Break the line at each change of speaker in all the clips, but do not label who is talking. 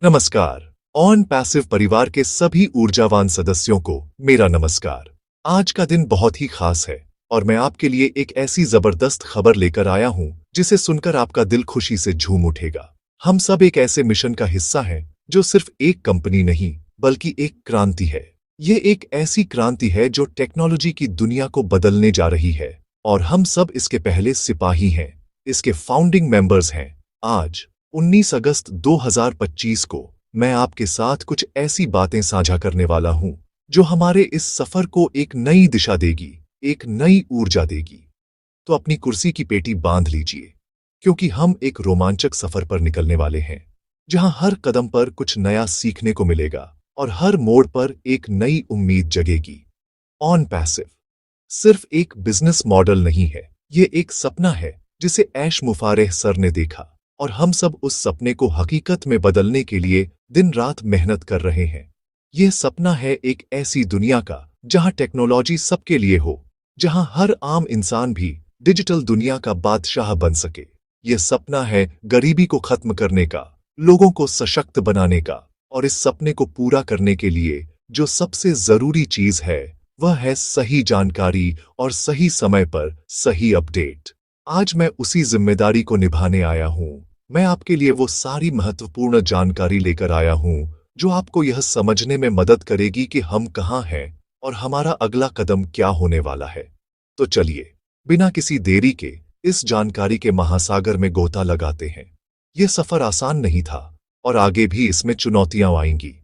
नमस्कार। On passive परिवार के सभी ऊर्जावान सदस्यों को मेरा नमस्कार। आज का दिन बहुत ही खास है और मैं आपके लिए एक ऐसी जबरदस्त खबर लेकर आया हूं जिसे सुनकर आपका दिल खुशी से झूम उठेगा। हम सब एक ऐसे मिशन का हिस्सा हैं जो सिर्फ एक कंपनी नहीं बल्कि एक क्रांति है। ये एक ऐसी क्रांति है जो टेक्नोलॉजी की दुनिया को बदलने जा रही है और हम सब इसके पहले सिपाही हैं, इसके फाउंडिंग मेंबर्स हैं। आज 19 अगस्त 2025 को मैं आपके साथ कुछ ऐसी बातें साझा करने वाला हूं जो हमारे इस सफर को एक नई दिशा देगी, एक नई ऊर्जा देगी। तो अपनी कुर्सी की पेटी बांध लीजिए, क्योंकि हम एक रोमांचक सफर पर निकलने वाले हैं, जहां हर कदम पर कुछ नया सीखने को मिलेगा और हर मोड़ पर एक नई उम्मीद जगेगी। ऑन पैसिव सिर्फ एक बिजनेस मॉडल नहीं है, ये एक सपना है जिसे ऐश मुफारेह सर ने देखा और हम सब उस सपने को हकीकत में बदलने के लिए दिन रात मेहनत कर रहे हैं। यह सपना है एक ऐसी दुनिया का जहां टेक्नोलॉजी सबके लिए हो, जहां हर आम इंसान भी डिजिटल दुनिया का बादशाह बन सके। यह सपना है गरीबी को खत्म करने का, लोगों को सशक्त बनाने का, और इस सपने को पूरा करने के लिए जो सबसे जरूरी चीज है वह है सही जानकारी और सही समय पर सही अपडेट। आज मैं उसी जिम्मेदारी को निभाने आया हूं। मैं आपके लिए वो सारी महत्वपूर्ण जानकारी लेकर आया हूं जो आपको यह समझने में मदद करेगी कि हम कहां हैं और हमारा अगला कदम क्या होने वाला है। तो चलिए, बिना किसी देरी के इस जानकारी के महासागर में गोता लगाते हैं। यह सफर आसान नहीं था और आगे भी इसमें चुनौतियां आएंगी,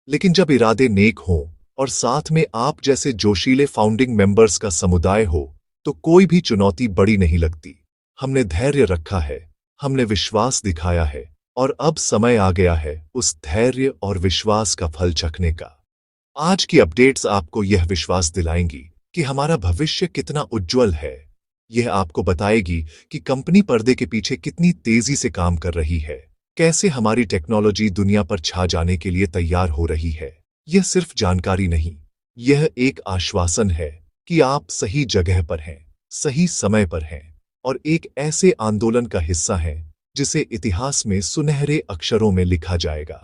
लेकिन जब इरादे नेक हों और साथ में आप जैसे जोशीले फाउंडिंग मेंबर्स का समुदाय हो तो कोई भी चुनौती बड़ी नहीं लगती। हमने धैर्य रखा है, हमने विश्वास दिखाया है और अब समय आ गया है उस धैर्य और विश्वास का फल चखने का। आज की अपडेट्स आपको यह विश्वास दिलाएंगी कि हमारा भविष्य कितना उज्जवल है। यह आपको बताएगी कि कंपनी पर्दे के पीछे कितनी तेजी से काम कर रही है, कैसे हमारी टेक्नोलॉजी दुनिया पर छा जाने के लिए तैयार हो रही है। यह सिर्फ जानकारी नहीं, यह एक आश्वासन है कि आप सही जगह पर हैं, सही समय पर हैं और एक ऐसे आंदोलन का हिस्सा हैं जिसे इतिहास में सुनहरे अक्षरों में लिखा जाएगा।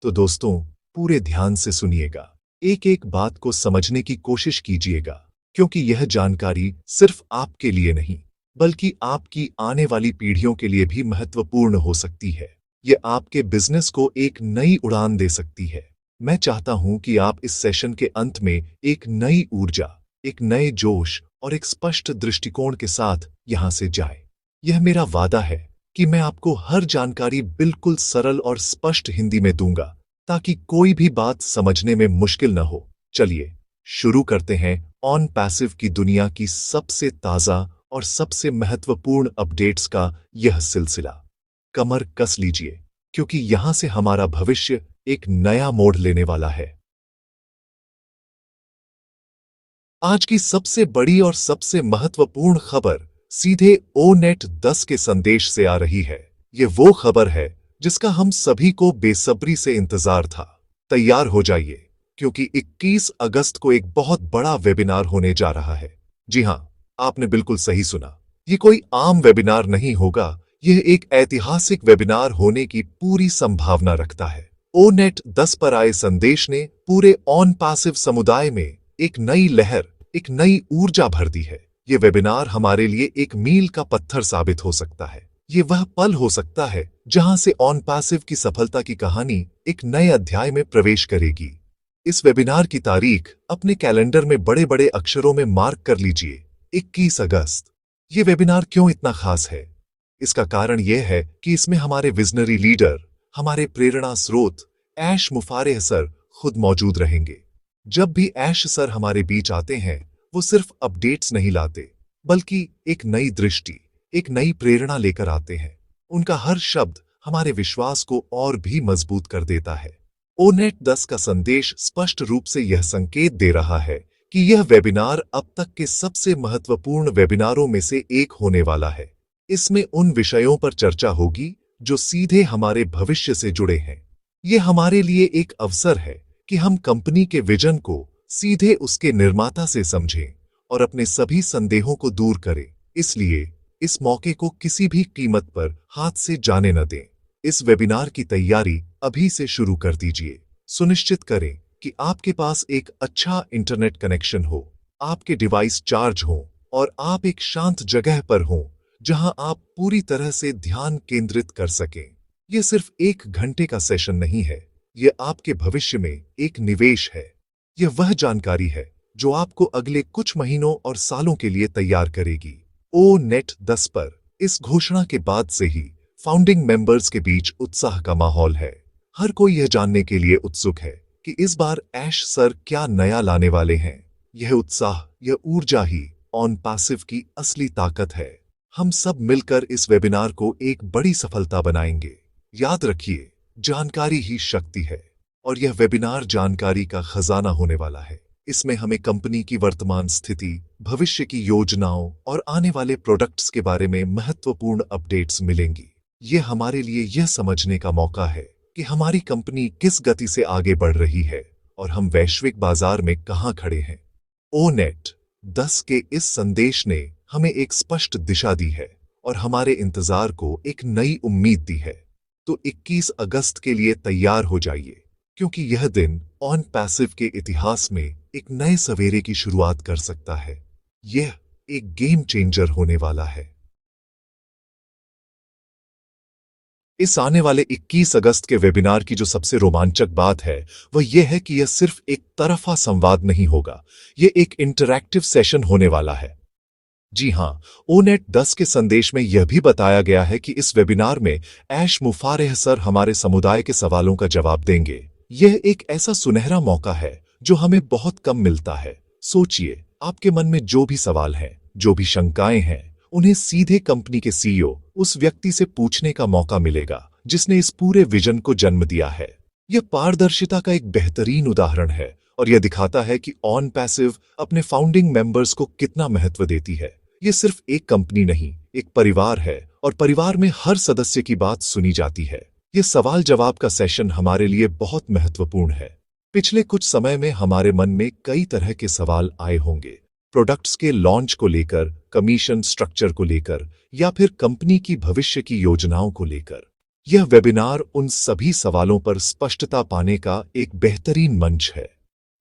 तो दोस्तों, पूरे ध्यान से सुनिएगा, एक एक बात को समझने की कोशिश कीजिएगा, क्योंकि यह जानकारी सिर्फ आपके लिए नहीं बल्कि आपकी आने वाली पीढ़ियों के लिए भी महत्वपूर्ण हो सकती है। यह आपके बिजनेस को एक नई उड़ान दे सकती है। मैं चाहता हूं कि आप इस सेशन के अंत में एक नई ऊर्जा, एक नए जोश और एक स्पष्ट दृष्टिकोण के साथ यहां से जाएं। यह मेरा वादा है कि मैं आपको हर जानकारी बिल्कुल सरल और स्पष्ट हिंदी में दूंगा, ताकि कोई भी बात समझने में मुश्किल न हो। चलिए शुरू करते हैं ऑन पैसिव की दुनिया की सबसे ताजा और सबसे महत्वपूर्ण अपडेट्स का यह सिलसिला। कमर कस लीजिए, क्योंकि यहां से हमारा भविष्य एक नया मोड़ लेने वाला है। आज की सबसे बड़ी और सबसे महत्वपूर्ण खबर सीधे ओनेट 10 के संदेश से आ रही है। ये वो खबर है जिसका हम सभी को बेसब्री से इंतजार था। तैयार हो जाइए, क्योंकि 21 अगस्त को एक बहुत बड़ा वेबिनार होने जा रहा है। जी हां, आपने बिल्कुल सही सुना। ये कोई आम वेबिनार नहीं होगा, यह एक ऐतिहासिक वेबिनार होने की पूरी संभावना रखता है। ओनेट 10 पर आए संदेश ने पूरे ऑन पैसिव समुदाय में एक नई लहर, एक नई ऊर्जा भर दी है। ये वेबिनार हमारे लिए एक मील का पत्थर साबित हो सकता है। ये वह पल हो सकता है जहां से ऑन पैसिव की सफलता की कहानी एक नए अध्याय में प्रवेश करेगी। इस वेबिनार की तारीख अपने कैलेंडर में बड़े बड़े अक्षरों में मार्क कर लीजिए, 21 अगस्त। ये वेबिनार क्यों इतना खास है? इसका कारण यह है कि इसमें हमारे विजनरी लीडर, हमारे प्रेरणा स्रोत ऐश मुफारेह सर खुद मौजूद रहेंगे। जब भी ऐश सर हमारे बीच आते हैं, वो सिर्फ अपडेट्स नहीं लाते, बल्कि एक नई दृष्टि, एक नई प्रेरणा लेकर आते हैं। उनका हर शब्द हमारे विश्वास को और भी मजबूत कर देता है। ओनेट 10 का संदेश स्पष्ट रूप से यह संकेत दे रहा है कि यह वेबिनार अब तक के सबसे महत्वपूर्ण वेबिनारों में से एक होने वाला है। इसमें उन विषयों पर चर्चा होगी जो सीधे हमारे भविष्य से जुड़े हैं। यह हमारे लिए एक अवसर है कि हम कंपनी के विजन को सीधे उसके निर्माता से समझें और अपने सभी संदेहों को दूर करें। इसलिए इस मौके को किसी भी कीमत पर हाथ से जाने न दें। इस वेबिनार की तैयारी अभी से शुरू कर दीजिए। सुनिश्चित करें कि आपके पास एक अच्छा इंटरनेट कनेक्शन हो, आपके डिवाइस चार्ज हो और आप एक शांत जगह पर हों जहां आप पूरी तरह से ध्यान केंद्रित कर सकें। यह सिर्फ 1 घंटे का सेशन नहीं है, यह आपके भविष्य में एक निवेश है। यह वह जानकारी है जो आपको अगले कुछ महीनों और सालों के लिए तैयार करेगी। ओ नेट 10 पर इस घोषणा के बाद से ही फाउंडिंग मेंबर्स के बीच उत्साह का माहौल है। हर कोई यह जानने के लिए उत्सुक है कि इस बार ऐश सर क्या नया लाने वाले हैं। यह उत्साह, यह ऊर्जा ही ऑन पैसिव की असली ताकत है। हम सब मिलकर इस वेबिनार को एक बड़ी सफलता बनाएंगे। याद रखिए, जानकारी ही शक्ति है और यह वेबिनार जानकारी का खजाना होने वाला है। इसमें हमें कंपनी की वर्तमान स्थिति, भविष्य की योजनाओं और आने वाले प्रोडक्ट्स के बारे में महत्वपूर्ण अपडेट्स मिलेंगी। यह हमारे लिए यह समझने का मौका है कि हमारी कंपनी किस गति से आगे बढ़ रही है और हम वैश्विक बाजार में कहां खड़े हैं। ओनेट 10 के इस संदेश ने हमें एक स्पष्ट दिशा दी है और हमारे इंतजार को एक नई उम्मीद दी है। तो 21 अगस्त के लिए तैयार हो जाइए, क्योंकि यह दिन ऑन पैसिव के इतिहास में एक नए सवेरे की शुरुआत कर सकता है। यह एक गेम चेंजर होने वाला है। इस आने वाले 21 अगस्त के वेबिनार की जो सबसे रोमांचक बात है वह यह है कि यह सिर्फ एक तरफा संवाद नहीं होगा, यह एक इंटरैक्टिव सेशन होने वाला है। जी हां, ओनेट 10 के संदेश में यह भी बताया गया है कि इस वेबिनार में ऐश मुफारेह सर हमारे समुदाय के सवालों का जवाब देंगे। यह एक ऐसा सुनहरा मौका है जो हमें बहुत कम मिलता है। सोचिए, आपके मन में जो भी सवाल हैं, जो भी शंकाएं हैं, उन्हें सीधे कंपनी के सीईओ, उस व्यक्ति से पूछने का मौका मिलेगा जिसने इस पूरे विजन को जन्म दिया है। यह पारदर्शिता का एक बेहतरीन उदाहरण है और यह दिखाता है कि ऑन पैसिव अपने फाउंडिंग मेंबर्स को कितना महत्व देती है। यह सिर्फ एक कंपनी नहीं, एक परिवार है और परिवार में हर सदस्य की बात सुनी जाती है। यह सवाल जवाब का सेशन हमारे लिए बहुत महत्वपूर्ण है। पिछले कुछ समय में हमारे मन में कई तरह के सवाल आए होंगे, प्रोडक्ट्स के लॉन्च को लेकर, कमीशन स्ट्रक्चर को लेकर या फिर कंपनी की भविष्य की योजनाओं को लेकर। यह वेबिनार उन सभी सवालों पर स्पष्टता पाने का एक बेहतरीन मंच है।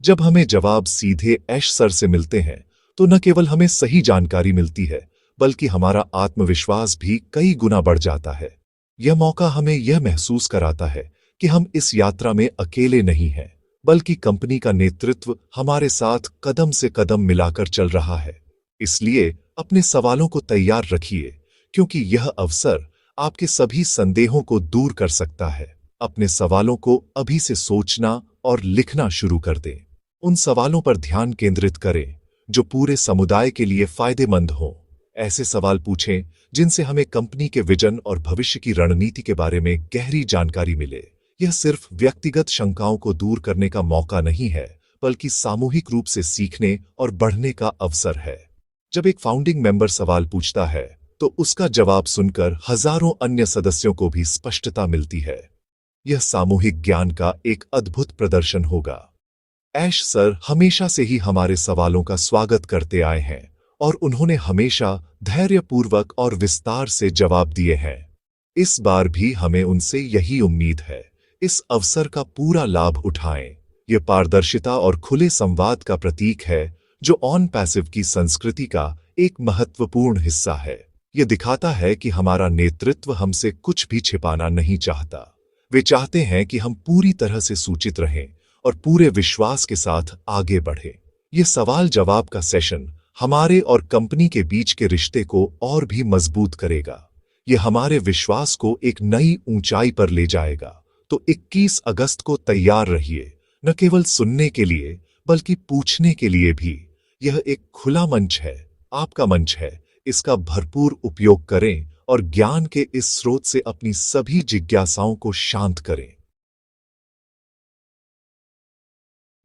जब हमें जवाब सीधे ऐश सर से मिलते हैं तो न केवल हमें सही जानकारी मिलती है, बल्कि हमारा आत्मविश्वास भी कई गुना बढ़ जाता है। यह मौका हमें यह महसूस कराता है कि हम इस यात्रा में अकेले नहीं हैं, बल्कि कंपनी का नेतृत्व हमारे साथ कदम से कदम मिलाकर चल रहा है। इसलिए अपने सवालों को तैयार रखिए, क्योंकि यह अवसर आपके सभी संदेहों को दूर कर सकता है। अपने सवालों को अभी से सोचना और लिखना शुरू कर दें। उन सवालों पर ध्यान केंद्रित करें जो पूरे समुदाय के लिए फायदेमंद हों। ऐसे सवाल पूछें जिनसे हमें कंपनी के विजन और भविष्य की रणनीति के बारे में गहरी जानकारी मिले। यह सिर्फ व्यक्तिगत शंकाओं को दूर करने का मौका नहीं है, बल्कि सामूहिक रूप से सीखने और बढ़ने का अवसर है। जब एक फाउंडिंग मेंबर सवाल पूछता है तो उसका जवाब सुनकर हजारों अन्य सदस्यों को भी स्पष्टता मिलती है। यह सामूहिक ज्ञान का एक अद्भुत प्रदर्शन होगा। ऐश सर हमेशा से ही हमारे सवालों का स्वागत करते आए हैं और उन्होंने हमेशा धैर्यपूर्वक और विस्तार से जवाब दिए हैं। इस बार भी हमें उनसे यही उम्मीद है। इस अवसर का पूरा लाभ उठाएं। यह पारदर्शिता और खुले संवाद का प्रतीक है जो ऑन पैसिव की संस्कृति का एक महत्वपूर्ण हिस्सा है। यह दिखाता है कि हमारा नेतृत्व हमसे कुछ भी छिपाना नहीं चाहता। वे चाहते हैं कि हम पूरी तरह से सूचित रहें और पूरे विश्वास के साथ आगे बढ़ें। यह सवाल जवाब का सेशन हमारे और कंपनी के बीच के रिश्ते को और भी मजबूत करेगा। यह हमारे विश्वास को एक नई ऊंचाई पर ले जाएगा। तो 21 अगस्त को तैयार रहिए, न केवल सुनने के लिए बल्कि पूछने के लिए भी। यह एक खुला मंच है, आपका मंच है। इसका भरपूर उपयोग करें और ज्ञान के इस स्रोत से अपनी सभी जिज्ञासाओं को शांत करें।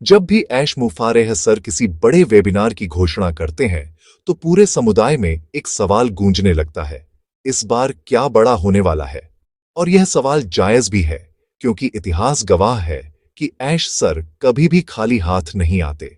जब भी ऐश मुफारेह सर किसी बड़े वेबिनार की घोषणा करते हैं तो पूरे समुदाय में एक सवाल गूंजने लगता है, इस बार क्या बड़ा होने वाला है? और यह सवाल जायज भी है, क्योंकि इतिहास गवाह है कि ऐश सर कभी भी खाली हाथ नहीं आते।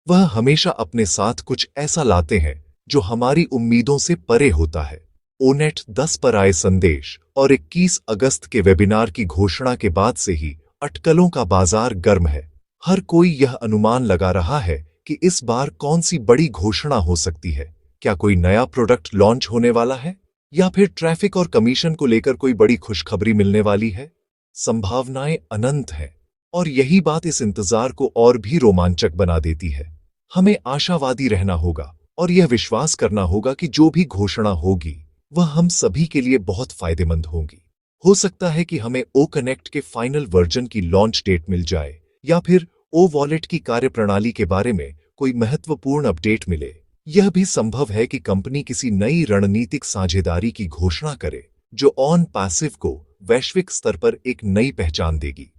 वह हमेशा अपने साथ कुछ ऐसा लाते हैं जो हमारी उम्मीदों से परे होता है। ओनेट 10 पर आए संदेश और 21 अगस्त के वेबिनार की घोषणा के बाद से ही अटकलों का बाजार गर्म है। हर कोई यह अनुमान लगा रहा है कि इस बार कौन सी बड़ी घोषणा हो सकती है। क्या कोई नया प्रोडक्ट लॉन्च होने वाला है या फिर ट्रैफिक और कमीशन को लेकर कोई बड़ी खुशखबरी मिलने वाली है। संभावनाएं अनंत हैं और यही बात इस इंतजार को और भी रोमांचक बना देती है। हमें आशावादी रहना होगा और यह विश्वास करना होगा कि जो भी घोषणा होगी वह हम सभी के लिए बहुत फायदेमंद होगी। हो सकता है कि हमें ओ कनेक्ट के फाइनल वर्जन की लॉन्च डेट मिल जाए या फिर ओ वॉलेट की कार्यप्रणाली के बारे में कोई महत्वपूर्ण अपडेट मिले। यह भी संभव है कि कंपनी किसी नई रणनीतिक साझेदारी की घोषणा करे जो ऑन पैसिव को वैश्विक स्तर पर एक नई पहचान देगी।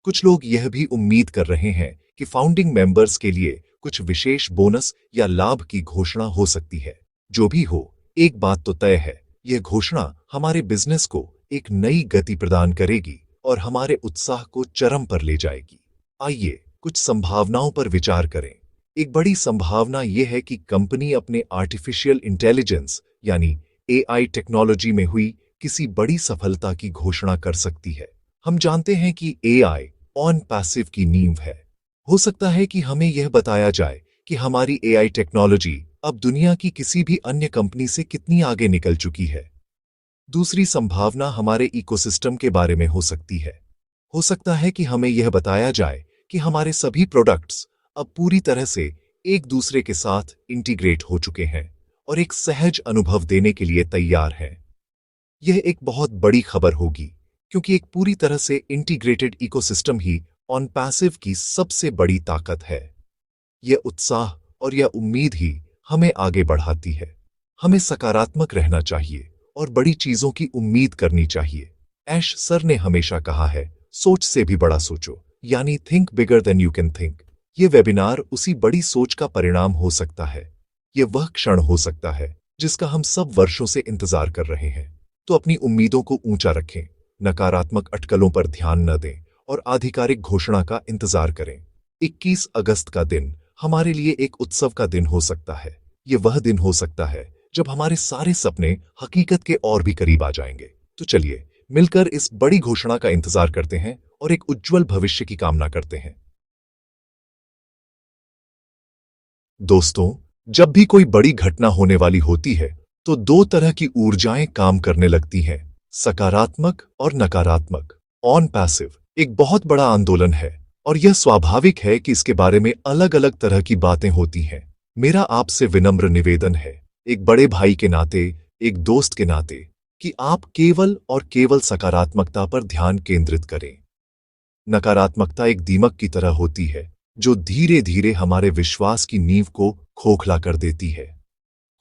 कुछ लोग यह भी उम्मीद कर रहे हैं कि फाउंडिंग मेंबर्स के लिए कुछ विशेष बोनस या लाभ की घोषणा हो सकती है। जो भी हो, एक बात तो तय है, यह घोषणा हमारे बिजनेस को एक नई गति प्रदान करेगी और हमारे उत्साह को चरम पर ले जाएगी। आइए कुछ संभावनाओं पर विचार करें। एक बड़ी संभावना यह है कि कंपनी अपने आर्टिफिशियल इंटेलिजेंस यानी एआई टेक्नोलॉजी में हुई किसी बड़ी सफलता की घोषणा कर सकती है। हम जानते हैं कि एआई ऑन पैसिव की नींव है। हो सकता है कि हमें यह बताया जाए कि हमारी एआई टेक्नोलॉजी अब दुनिया की किसी भी अन्य कंपनी से कितनी आगे निकल चुकी है। दूसरी संभावना हमारे इकोसिस्टम के बारे में हो सकती है। हो सकता है कि हमें यह बताया जाए कि हमारे सभी प्रोडक्ट्स अब पूरी तरह से एक दूसरे के साथ इंटीग्रेट हो चुके हैं और एक सहज अनुभव देने के लिए तैयार हैं। यह एक बहुत बड़ी खबर होगी क्योंकि एक पूरी तरह से इंटीग्रेटेड इकोसिस्टम ही ऑन पैसिव की सबसे बड़ी ताकत है। यह उत्साह और यह उम्मीद ही हमें आगे बढ़ाती है। हमें सकारात्मक रहना चाहिए और बड़ी चीजों की उम्मीद करनी चाहिए। ऐश सर ने हमेशा कहा है, सोच से भी बड़ा सोचो, यानी think bigger than you can think. यह वेबिनार उसी बड़ी सोच का परिणाम हो सकता है। यह वह क्षण हो सकता है जिसका हम सब वर्षों से इंतजार कर रहे हैं। तो अपनी उम्मीदों को ऊंचा रखें, नकारात्मक अटकलों पर ध्यान न दें और आधिकारिक घोषणा का इंतजार करें। 21 अगस्त का दिन हमारे लिए एक उत्सव का दिन हो सकता है। यह वह दिन हो सकता है जब हमारे सारे सपने हकीकत के और भी करीब आ जाएंगे। तो चलिए मिलकर इस बड़ी घोषणा का इंतजार करते हैं और एक उज्जवल भविष्य की कामना करते हैं। दोस्तों, जब भी कोई बड़ी घटना होने वाली होती है तो दो तरह की ऊर्जाएं काम करने लगती हैं, सकारात्मक और नकारात्मक। ऑन पैसिव एक बहुत बड़ा आंदोलन है और यह स्वाभाविक है कि इसके बारे में अलग अलग तरह की बातें होती हैं। मेरा आपसे विनम्र निवेदन है, एक बड़े भाई के नाते, एक दोस्त के नाते, कि आप केवल और केवल सकारात्मकता पर ध्यान केंद्रित करें। नकारात्मकता एक दीमक की तरह होती है जो धीरे धीरे हमारे विश्वास की नींव को खोखला कर देती है।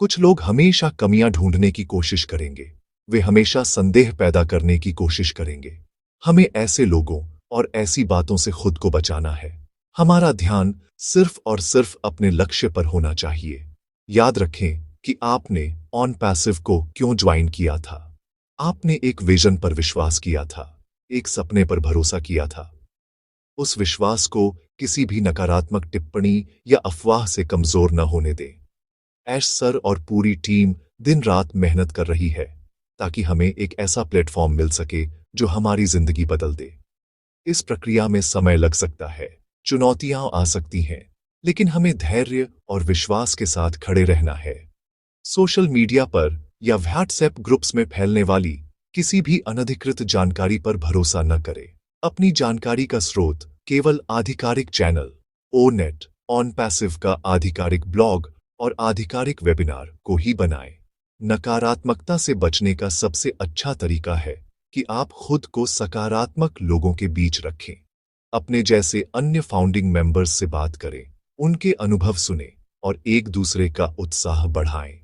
कुछ लोग हमेशा कमियां ढूंढने की कोशिश करेंगे, वे हमेशा संदेह पैदा करने की कोशिश करेंगे। हमें ऐसे लोगों और ऐसी बातों से खुद को बचाना है। हमारा ध्यान सिर्फ और सिर्फ अपने लक्ष्य पर होना चाहिए। याद रखें कि आपने ऑन पैसिव को क्यों ज्वाइन किया था। आपने एक विजन पर विश्वास किया था, एक सपने पर भरोसा किया था। उस विश्वास को किसी भी नकारात्मक टिप्पणी या अफवाह से कमजोर न होने दें। ऐश सर और पूरी टीम दिन रात मेहनत कर रही है ताकि हमें एक ऐसा प्लेटफॉर्म मिल सके जो हमारी जिंदगी बदल दे। इस प्रक्रिया में समय लग सकता है, चुनौतियां आ सकती हैं, लेकिन हमें धैर्य और विश्वास के साथ खड़े रहना है। सोशल मीडिया पर या व्हाट्सएप ग्रुप्स में फैलने वाली किसी भी अनधिकृत जानकारी पर भरोसा न करें। अपनी जानकारी का स्रोत केवल आधिकारिक चैनल, ओनेट, ऑन पैसिव का आधिकारिक ब्लॉग और आधिकारिक वेबिनार को ही बनाएं। नकारात्मकता से बचने का सबसे अच्छा तरीका है कि आप खुद को सकारात्मक लोगों के बीच रखें। अपने जैसे अन्य फाउंडिंग मेंबर्स से बात करें, उनके अनुभव सुनें और एक दूसरे का उत्साह बढ़ाएं।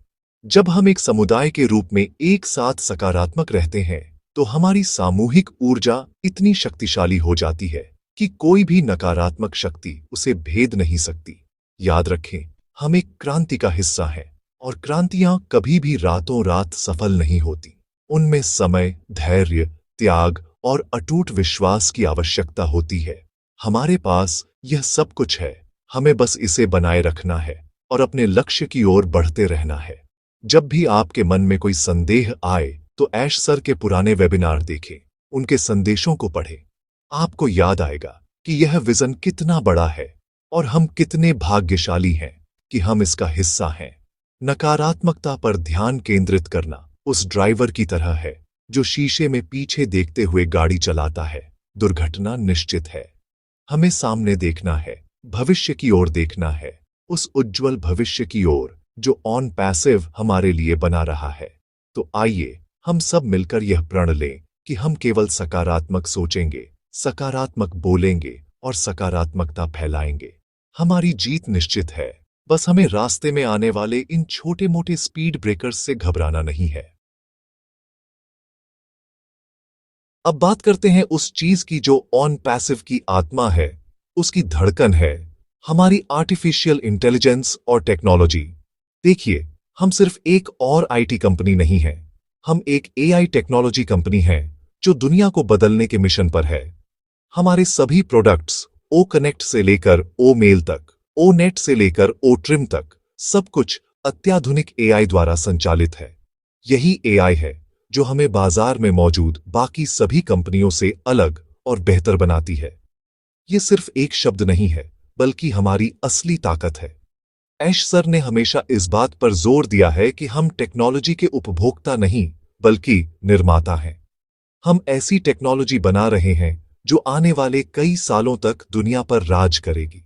जब हम एक समुदाय के रूप में एक साथ सकारात्मक रहते हैं तो हमारी सामूहिक ऊर्जा इतनी शक्तिशाली हो जाती है कि कोई भी नकारात्मक शक्ति उसे भेद नहीं सकती। याद रखें, हम एक क्रांति का हिस्सा हैं और क्रांतियां कभी भी रातों रात सफल नहीं होती। उनमें समय, धैर्य, त्याग और अटूट विश्वास की आवश्यकता होती है। हमारे पास यह सब कुछ है, हमें बस इसे बनाए रखना है और अपने लक्ष्य की ओर बढ़ते रहना है। जब भी आपके मन में कोई संदेह आए तो ऐश सर के पुराने वेबिनार देखें, उनके संदेशों को पढ़ें। आपको याद आएगा कि यह विजन कितना बड़ा है और हम कितने भाग्यशाली हैं कि हम इसका हिस्सा हैं। नकारात्मकता पर ध्यान केंद्रित करना उस ड्राइवर की तरह है जो शीशे में पीछे देखते हुए गाड़ी चलाता है। दुर्घटना निश्चित है। हमें सामने देखना है, भविष्य की ओर देखना है, उस उज्जवल भविष्य की ओर जो ऑन पैसिव हमारे लिए बना रहा है। तो आइए हम सब मिलकर यह प्रण लें कि हम केवल सकारात्मक सोचेंगे, सकारात्मक बोलेंगे और सकारात्मकता फैलाएंगे। हमारी जीत निश्चित है, बस हमें रास्ते में आने वाले इन छोटे मोटे स्पीड ब्रेकर्स से घबराना नहीं है। अब बात करते हैं उस चीज की जो ऑन पैसिव की आत्मा है, उसकी धड़कन है, हमारी आर्टिफिशियल इंटेलिजेंस और टेक्नोलॉजी। देखिए, हम सिर्फ एक और आईटी कंपनी नहीं है, हम एक एआई टेक्नोलॉजी कंपनी है जो दुनिया को बदलने के मिशन पर है। हमारे सभी प्रोडक्ट्स ओ कनेक्ट से लेकर ओ मेल तक, ओ नेट से लेकर ओ ट्रिम तक, सब कुछ अत्याधुनिक एआई द्वारा संचालित है। यही एआई है जो हमें बाजार में मौजूद बाकी सभी कंपनियों से अलग और बेहतर बनाती है। ये सिर्फ एक शब्द नहीं है, बल्कि हमारी असली ताकत है। ऐश सर ने हमेशा इस बात पर जोर दिया है कि हम टेक्नोलॉजी के उपभोक्ता नहीं, बल्कि निर्माता हैं। हम ऐसी टेक्नोलॉजी बना रहे हैं जो आने वाले कई सालों तक दुनिया पर राज करेगी।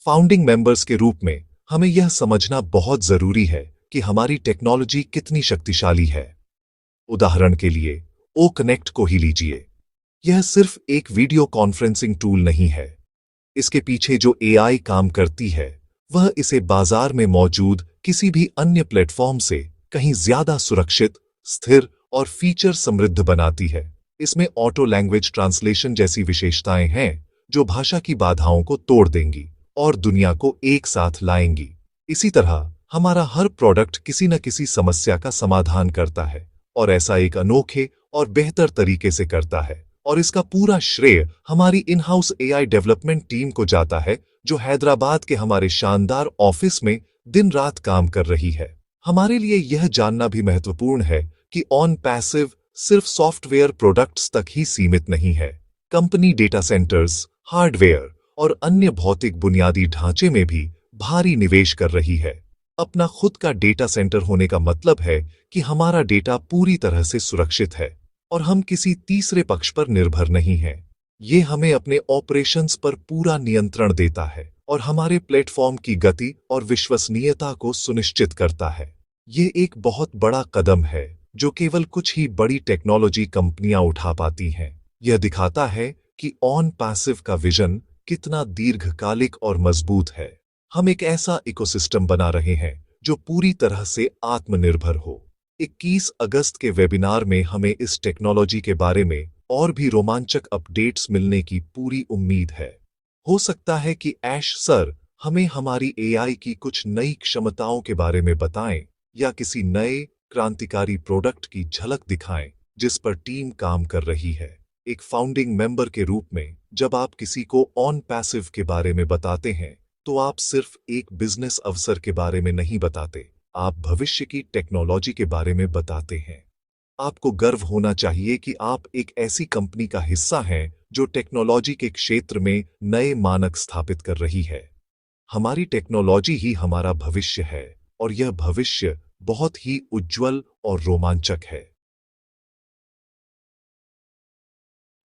फाउंडिंग मेंबर्स के रूप में हमें यह समझना बहुत जरूरी है कि हमारी टेक्नोलॉजी कितनी शक्तिशाली है। उदाहरण के लिए, ओ कनेक्ट को ही लीजिए। यह सिर्फ एक वीडियो कॉन्फ्रेंसिंग टूल नहीं है। इसके पीछे जो एआई काम करती है, वह इसे बाजार में मौजूद किसी भी अन्य प्लेटफॉर्म से कहीं ज्यादा सुरक्षित, स्थिर और फीचर समृद्ध बनाती है। इसमें ऑटो लैंग्वेज ट्रांसलेशन जैसी विशेषताएं हैं जो भाषा की बाधाओं को तोड़ देंगी और दुनिया को एक साथ लाएंगी। इसी तरह हमारा हर प्रोडक्ट किसी न किसी समस्या का समाधान करता है और ऐसा एक अनोखे और बेहतर तरीके से करता है। और इसका पूरा श्रेय हमारी in house AI development team को जाता है जो हैदराबाद के हमारे शानदार ऑफिस में दिन रात काम कर रही है। हमारे लिए यह जानना भी महत्वपूर्ण है कि ऑन पैसिव सिर्फ सॉफ्टवेयर प्रोडक्ट्स तक ही सीमित नहीं है। कंपनी डेटा सेंटर्स, हार्डवेयर और अन्य भौतिक बुनियादी ढांचे में भी भारी निवेश कर रही है। अपना खुद का डेटा सेंटर होने का मतलब है कि हमारा डेटा पूरी तरह से सुरक्षित है और हम किसी तीसरे पक्ष पर निर्भर नहीं हैं। ये हमें अपने ऑपरेशंस पर पूरा नियंत्रण देता है और हमारे प्लेटफॉर्म की गति और विश्वसनीयता को सुनिश्चित करता है। ये एक बहुत बड़ा कदम है जो केवल कुछ ही बड़ी टेक्नोलॉजी कंपनियां उठा पाती हैं। यह दिखाता है कि ऑन पैसिव का विजन कितना दीर्घकालिक और मजबूत है। हम एक ऐसा इकोसिस्टम बना रहे हैं जो पूरी तरह से आत्मनिर्भर हो। 21 अगस्त के वेबिनार में हमें इस टेक्नोलॉजी के बारे में और भी रोमांचक अपडेट्स मिलने की पूरी उम्मीद है। हो सकता है कि ऐश सर हमें हमारी एआई की कुछ नई क्षमताओं के बारे में बताएं या किसी नए क्रांतिकारी प्रोडक्ट की झलक दिखाएं जिस पर टीम काम कर रही है। एक फाउंडिंग मेंबर के रूप में जब आप किसी को ऑन पैसिव के बारे में बताते हैं तो आप सिर्फ एक बिजनेस अवसर के बारे में नहीं बताते, आप भविष्य की टेक्नोलॉजी के बारे में बताते हैं। आपको गर्व होना चाहिए कि आप एक ऐसी कंपनी का हिस्सा हैं जो टेक्नोलॉजी के क्षेत्र में नए मानक स्थापित कर रही है। हमारी टेक्नोलॉजी ही हमारा भविष्य है और यह भविष्य बहुत ही उज्जवल और रोमांचक है।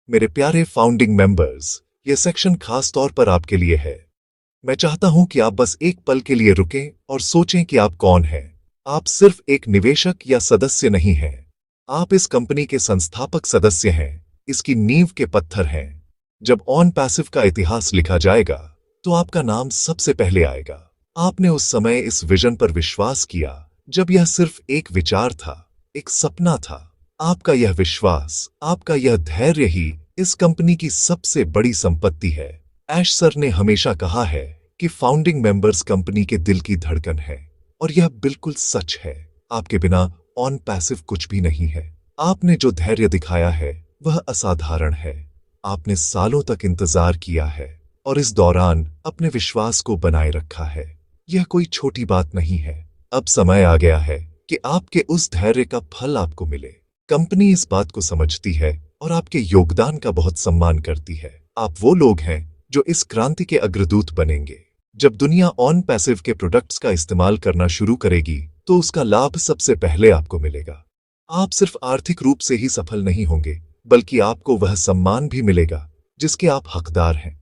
मेरे प्यारे फाउंडिंग मेंबर्स, यह सेक्शन खास तौर पर आपके लिए है। मैं चाहता हूं कि आप बस एक पल के लिए रुकें और सोचें कि आप कौन हैं। आप सिर्फ एक निवेशक या सदस्य नहीं हैं। आप इस कंपनी के संस्थापक सदस्य हैं, इसकी नींव के पत्थर हैं। जब ऑन पैसिव का इतिहास लिखा जाएगा तो आपका नाम सबसे पहले आएगा। आपने उस समय इस विजन पर विश्वास किया जब यह सिर्फ एक विचार था, एक सपना था। आपका यह विश्वास, आपका यह धैर्य ही इस कंपनी की सबसे बड़ी संपत्ति है। ऐश सर ने हमेशा कहा है कि फाउंडिंग मेंबर्स कंपनी के दिल की धड़कन है और यह बिल्कुल सच है। आपके बिना ऑन पैसिव कुछ भी नहीं है। आपने जो धैर्य दिखाया है वह असाधारण है। आपने सालों तक इंतजार किया है और इस दौरान अपने विश्वास को बनाए रखा है। यह कोई छोटी बात नहीं है। अब समय आ गया है कि आपके उस धैर्य का फल आपको मिले। कंपनी इस बात को समझती है और आपके योगदान का बहुत सम्मान करती है। आप वो लोग हैं जो इस क्रांति के अग्रदूत बनेंगे। जब दुनिया ऑन पैसिव के प्रोडक्ट्स का इस्तेमाल करना शुरू करेगी तो उसका लाभ सबसे पहले आपको मिलेगा। आप सिर्फ आर्थिक रूप से ही सफल नहीं होंगे, बल्कि आपको वह सम्मान भी मिलेगा जिसके आप हकदार हैं।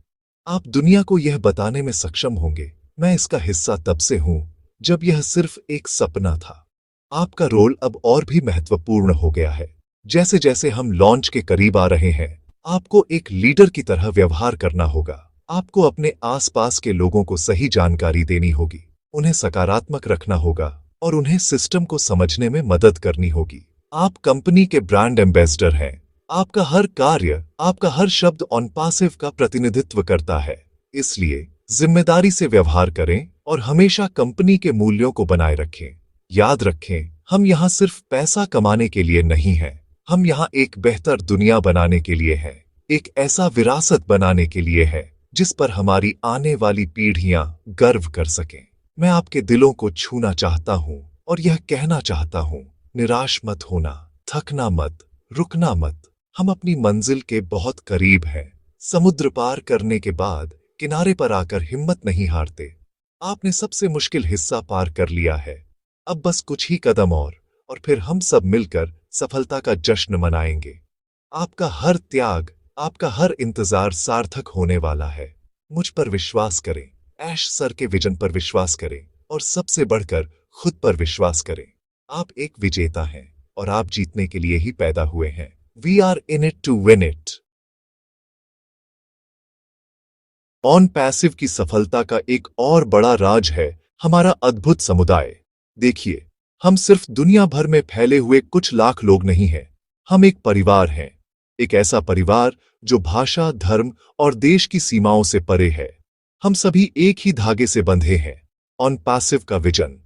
आप दुनिया को यह बताने में सक्षम होंगे, मैं इसका हिस्सा तब से हूं जब यह सिर्फ एक सपना था। आपका रोल अब और भी महत्वपूर्ण हो गया है। जैसे जैसे हम लॉन्च के करीब आ रहे हैं, आपको एक लीडर की तरह व्यवहार करना होगा। आपको अपने आसपास के लोगों को सही जानकारी देनी होगी, उन्हें सकारात्मक रखना होगा और उन्हें सिस्टम को समझने में मदद करनी होगी। आप कंपनी के ब्रांड एम्बेसडर हैं। आपका हर कार्य, आपका हर शब्द ऑन पैसिव का प्रतिनिधित्व करता है। इसलिए जिम्मेदारी से व्यवहार करें और हमेशा कंपनी के मूल्यों को बनाए रखें। याद रखें, हम यहाँ सिर्फ पैसा कमाने के लिए नहीं हैं, हम यहाँ एक बेहतर दुनिया बनाने के लिए हैं, एक ऐसा विरासत बनाने के लिए है जिस पर हमारी आने वाली पीढ़ियां गर्व कर सकें। मैं आपके दिलों को छूना चाहता हूं और यह कहना चाहता हूं, निराश मत होना, थकना मत, रुकना मत। हम अपनी मंजिल के बहुत करीब हैं। समुद्र पार करने के बाद किनारे पर आकर हिम्मत नहीं हारते। आपने सबसे मुश्किल हिस्सा पार कर लिया है। अब बस कुछ ही कदम और फिर हम सब मिलकर सफलता का जश्न मनाएंगे। आपका हर त्याग, आपका हर इंतजार सार्थक होने वाला है। मुझ पर विश्वास करें, ऐश सर के विजन पर विश्वास करें और सबसे बढ़कर खुद पर विश्वास करें। आप एक विजेता हैं और आप जीतने के लिए ही पैदा हुए हैं। We are in it to win it. ऑन पैसिव की सफलता का एक और बड़ा राज है हमारा अद्भुत समुदाय। देखिए, हम सिर्फ दुनिया भर में फैले हुए कुछ लाख लोग नहीं हैं, हम एक परिवार हैं। एक ऐसा परिवार जो भाषा, धर्म और देश की सीमाओं से परे है। हम सभी एक ही धागे से बंधे हैं, ऑन पैसिव का विजन।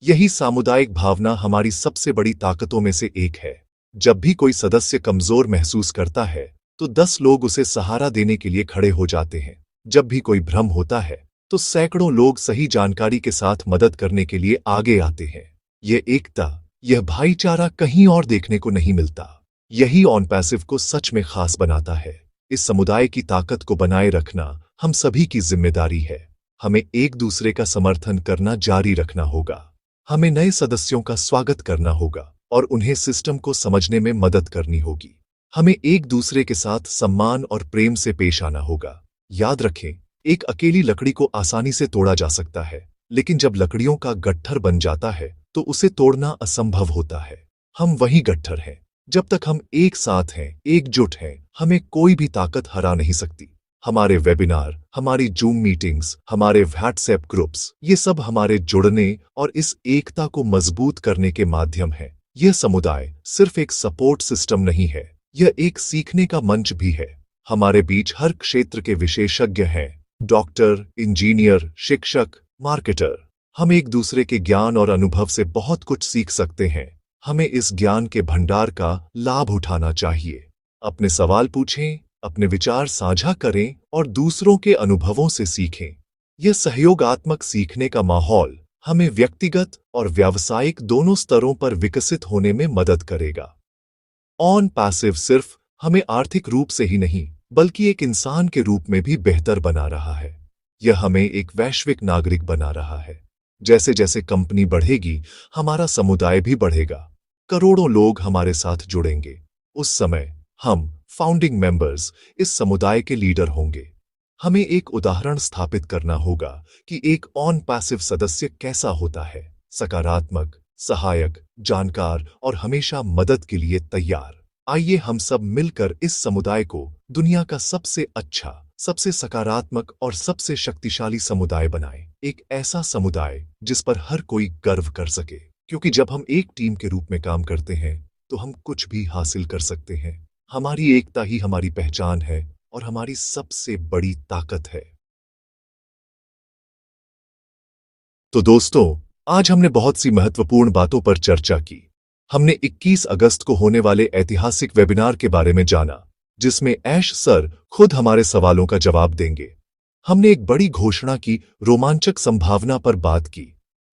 यही सामुदायिक भावना हमारी सबसे बड़ी ताकतों में से एक है। जब भी कोई सदस्य कमजोर महसूस करता है तो 10 लोग उसे सहारा देने के लिए खड़े हो जाते हैं। जब भी कोई भ्रम होता है तो सैकड़ों लोग सही जानकारी के साथ मदद करने के लिए आगे आते हैं। यह एकता, यह भाईचारा कहीं और देखने को नहीं मिलता। यही ऑन पैसिव को सच में खास बनाता है। इस समुदाय की ताकत को बनाए रखना हम सभी की जिम्मेदारी है। हमें एक दूसरे का समर्थन करना जारी रखना होगा। हमें नए सदस्यों का स्वागत करना होगा और उन्हें सिस्टम को समझने में मदद करनी होगी। हमें एक दूसरे के साथ सम्मान और प्रेम से पेश आना होगा। याद रखें, एक अकेली लकड़ी को आसानी से तोड़ा जा सकता है, लेकिन जब लकड़ियों का गट्ठर बन जाता है तो उसे तोड़ना असंभव होता है। हम वही गट्ठर हैं। जब तक हम एक साथ हैं, एकजुट हैं, हमें कोई भी ताकत हरा नहीं सकती। हमारे वेबिनार, हमारी जूम मीटिंग्स, हमारे व्हाट्सएप ग्रुप्स, ये सब हमारे जुड़ने और इस एकता को मजबूत करने के माध्यम हैं। यह समुदाय सिर्फ एक सपोर्ट सिस्टम नहीं है, यह एक सीखने का मंच भी है। हमारे बीच हर क्षेत्र के विशेषज्ञ हैं, डॉक्टर, इंजीनियर, शिक्षक, मार्केटर। हम एक दूसरे के ज्ञान और अनुभव से बहुत कुछ सीख सकते हैं। हमें इस ज्ञान के भंडार का लाभ उठाना चाहिए। अपने सवाल पूछें, अपने विचार साझा करें और दूसरों के अनुभवों से सीखें। यह सहयोगात्मक सीखने का माहौल हमें व्यक्तिगत और व्यावसायिक दोनों स्तरों पर विकसित होने में मदद करेगा। ऑन पैसिव सिर्फ हमें आर्थिक रूप से ही नहीं, बल्कि एक इंसान के रूप में भी बेहतर बना रहा है। यह हमें एक वैश्विक नागरिक बना रहा है। जैसे जैसे कंपनी बढ़ेगी, हमारा समुदाय भी बढ़ेगा। करोड़ों लोग हमारे साथ जुड़ेंगे। उस समय हम फाउंडिंग मेंबर्स इस समुदाय के लीडर होंगे। हमें एक उदाहरण स्थापित करना होगा कि एक ऑन पैसिव सदस्य कैसा होता है, सकारात्मक, सहायक, जानकार और हमेशा मदद के लिए तैयार। आइए हम सब मिलकर इस समुदाय को दुनिया का सबसे अच्छा, सबसे सकारात्मक और सबसे शक्तिशाली समुदाय बनाएं। एक ऐसा समुदाय जिस पर हर कोई गर्व कर सके, क्योंकि जब हम एक टीम के रूप में काम करते हैं तो हम कुछ भी हासिल कर सकते हैं। हमारी एकता ही हमारी पहचान है और हमारी सबसे बड़ी ताकत है। तो दोस्तों, आज हमने बहुत सी महत्वपूर्ण बातों पर चर्चा की। हमने 21 अगस्त को होने वाले ऐतिहासिक वेबिनार के बारे में जाना, जिसमें ऐश सर खुद हमारे सवालों का जवाब देंगे। हमने एक बड़ी घोषणा की रोमांचक संभावना पर बात की।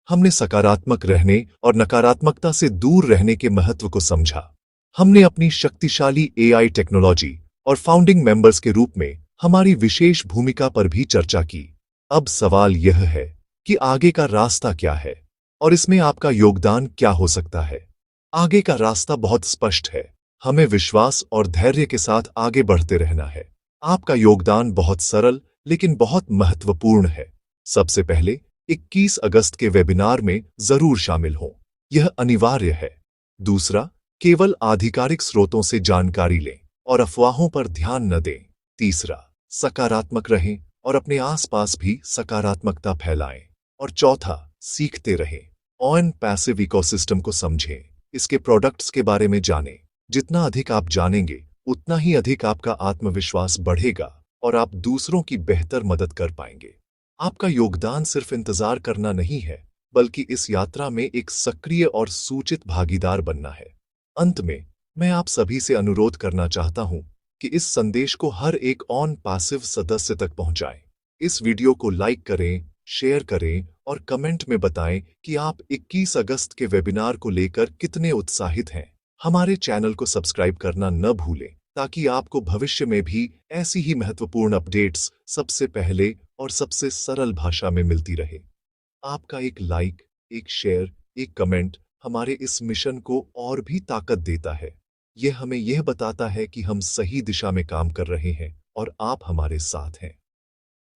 हमने सकारात्मक रहने और नकारात्मकता से दूर रहने के महत्व को समझा। हमने अपनी शक्तिशाली एआई टेक्नोलॉजी और फाउंडिंग मेंबर्स के रूप में हमारी विशेष भूमिका पर भी चर्चा की। अब सवाल यह है कि आगे का रास्ता क्या है और इसमें आपका योगदान क्या हो सकता है। आगे का रास्ता बहुत स्पष्ट है। हमें विश्वास और धैर्य के साथ आगे बढ़ते रहना है। आपका योगदान बहुत सरल लेकिन बहुत महत्वपूर्ण है। सबसे पहले 21 अगस्त के वेबिनार में जरूर शामिल हों। यह अनिवार्य है। दूसरा, केवल आधिकारिक स्रोतों से जानकारी लें और अफवाहों पर ध्यान न दें। तीसरा, सकारात्मक रहें और अपने आसपास भी सकारात्मकता फैलाएं। और चौथा, सीखते रहें। ऑन पैसिव इकोसिस्टम को समझें, इसके प्रोडक्ट्स के बारे में जानें। जितना अधिक आप जानेंगे उतना ही अधिक आपका आत्मविश्वास बढ़ेगा और आप दूसरों की बेहतर मदद कर पाएंगे। आपका योगदान सिर्फ इंतजार करना नहीं है, बल्कि इस यात्रा में एक सक्रिय और सूचित भागीदार बनना है। अंत में, मैं आप सभी से अनुरोध करना चाहता हूं कि इस संदेश को हर एक ऑन पैसिव सदस्य तक पहुंचाएं। इस वीडियो को लाइक करें, शेयर करें और कमेंट में बताएं कि आप 21 अगस्त के वेबिनार को लेकर कितने उत्साहित हैं। हमारे चैनल को सब्सक्राइब करना न भूलें ताकि आपको भविष्य में भी ऐसी ही महत्वपूर्ण अपडेट्स सबसे पहले और सबसे सरल भाषा में मिलती रहे। आपका एक लाइक, एक शेयर, एक कमेंट हमारे इस मिशन को और भी ताकत देता है। यह हमें यह बताता है कि हम सही दिशा में काम कर रहे हैं और आप हमारे साथ हैं।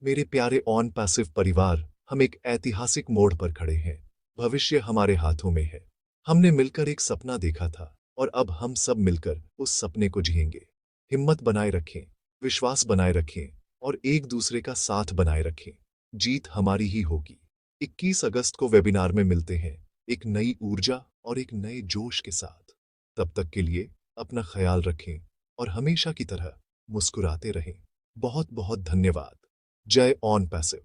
मेरे प्यारे ऑन पैसिव परिवार, हम एक ऐतिहासिक मोड़ पर खड़े हैं। भविष्य हमारे हाथों में है। हमने मिलकर एक सपना देखा था और अब हम सब मिलकर उस सपने को जिएंगे। हिम्मत बनाए रखें, विश्वास बनाए रखें और एक दूसरे का साथ बनाए रखें। जीत हमारी ही होगी। 21 अगस्त को वेबिनार में मिलते हैं, एक नई ऊर्जा और एक नए जोश के साथ। तब तक के लिए अपना ख्याल रखें और हमेशा की तरह मुस्कुराते रहें। बहुत बहुत धन्यवाद। जय ऑन पैसिव।